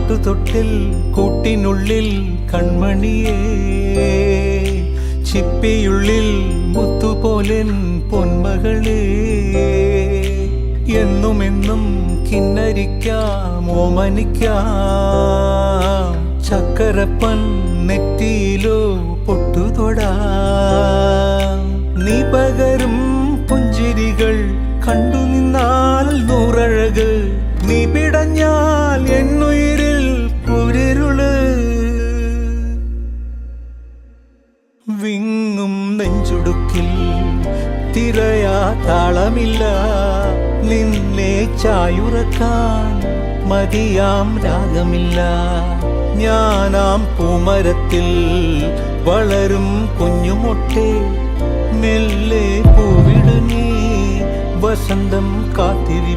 പാട്ടുതൊട്ടിൽ കൂട്ടിനുള്ളിൽ കൺമണിയേ, ചിപ്പിയുള്ളിൽ മുത്തുപോലെൻ പൊന്മകളേ. എന്നുമെന്നും കിന്നരിക്കാം ഓമനിക്കാം, ചക്കരപ്പൻ നെറ്റിയിലോ പൊട്ടുതൊടാം. നീ പകരും പുഞ്ചിരികൾ കണ്ടു നിന്നാൽ നൂറഴക്, നീ പിടഞ്ഞാൽ എന്നുയിരിൽ കുരിരുള്. വിങ്ങും നെഞ്ചുടുക്കിൽ തിരയാ താളമില്ല, നിന്നെ ചായുറക്കാൻ മതിയാം രാഗമില്ല. ഞാനാം പൂമരത്തിൽ വളരും കുഞ്ഞുമൊട്ടെ, മെല്ലെ പൂവിടു നീ വസന്തം കാത്തിരി.